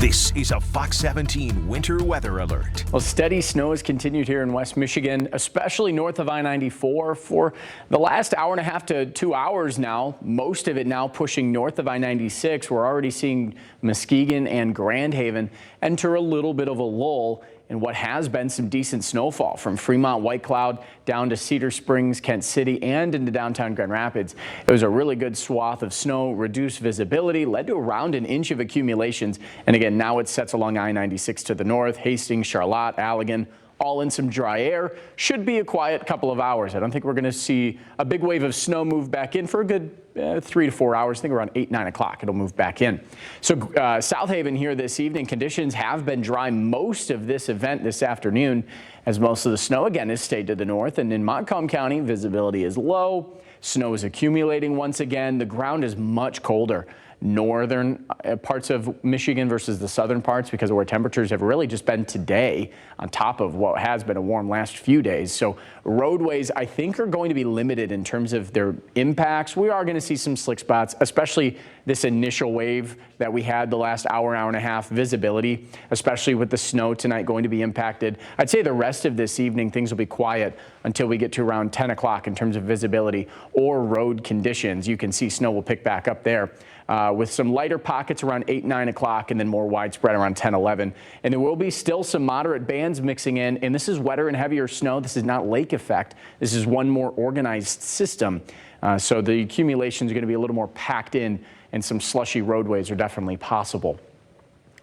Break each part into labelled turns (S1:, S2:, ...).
S1: This is a Fox 17 winter weather alert.
S2: Well, steady snow has continued here in West Michigan, especially north of I-94 for the last hour and a half to 2 hours now. Most of it now pushing north of I-96. We're already seeing Muskegon and Grand Haven enter a little bit of a lull in what has been some decent snowfall from Fremont, White Cloud down to Cedar Springs, Kent City, and into downtown Grand Rapids. It was a really good swath of snow, reduced visibility, led to around an inch of accumulations. And again, now it sets along I-96 to the north, Hastings, Charlotte, Allegan, all in some dry air. Should be a quiet couple of hours. I don't think we're going to see a big wave of snow move back in for a good 3 to 4 hours. I think around 8, 9 o'clock it'll move back in. So South Haven here this evening, conditions have been dry most of this event this afternoon, as most of the snow again has stayed to the north. And in Montcalm County, visibility is low. Snow is accumulating once again. The ground is much colder. Northern parts of Michigan versus the southern parts, because of where temperatures have really just been today on top of what has been a warm last few days. So roadways, I think, are going to be limited in terms of their impacts. We are going to see some slick spots, especially this initial wave that we had the last hour and a half visibility, especially with the snow tonight going to be impacted. I'd say the rest of this evening, things will be quiet until we get to around 10 o'clock in terms of visibility or road conditions. You can see snow will pick back up there. With some lighter pockets around 8, 9 o'clock and then more widespread around 10, 11. And there will be still some moderate bands mixing in. And this is wetter and heavier snow. This is not lake effect. This is one more organized system. So the accumulations are going to be a little more packed in, and some slushy roadways are definitely possible.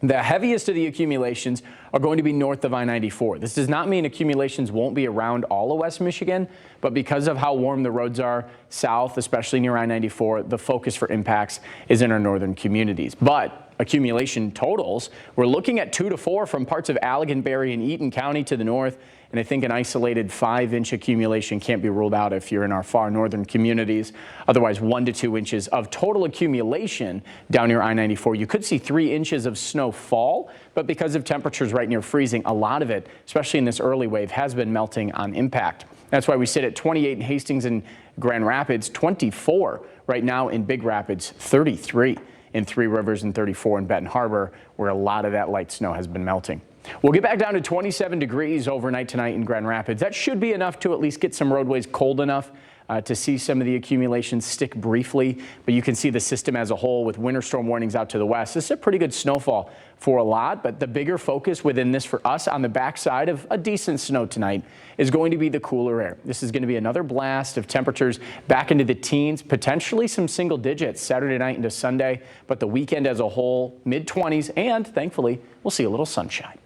S2: The heaviest of the accumulations are going to be north of I-94. This does not mean accumulations won't be around all of West Michigan, but because of how warm the roads are south, especially near I-94, the focus for impacts is in our northern communities. But accumulation totals, we're looking at 2 to 4 from parts of Allegan, Berry, and Eaton County to the north. And I think an isolated 5-inch accumulation can't be ruled out if you're in our far northern communities. Otherwise, 1 to 2 inches of total accumulation down near I-94. You could see 3 inches of snow fall, but because of temperatures right near freezing, a lot of it, especially in this early wave, has been melting on impact. That's why we sit at 28 in Hastings and Grand Rapids, 24 right now in Big Rapids, 33 in Three Rivers, and 34 in Benton Harbor, where a lot of that light snow has been melting. We'll get back down to 27 degrees overnight tonight in Grand Rapids. That should be enough to at least get some roadways cold enough to see some of the accumulations stick briefly, but you can see the system as a whole with winter storm warnings out to the west. This is a pretty good snowfall for a lot, but the bigger focus within this for us on the backside of a decent snow tonight is going to be the cooler air. This is going to be another blast of temperatures back into the teens, potentially some single digits Saturday night into Sunday, but the weekend as a whole, mid-20s, and thankfully, we'll see a little sunshine.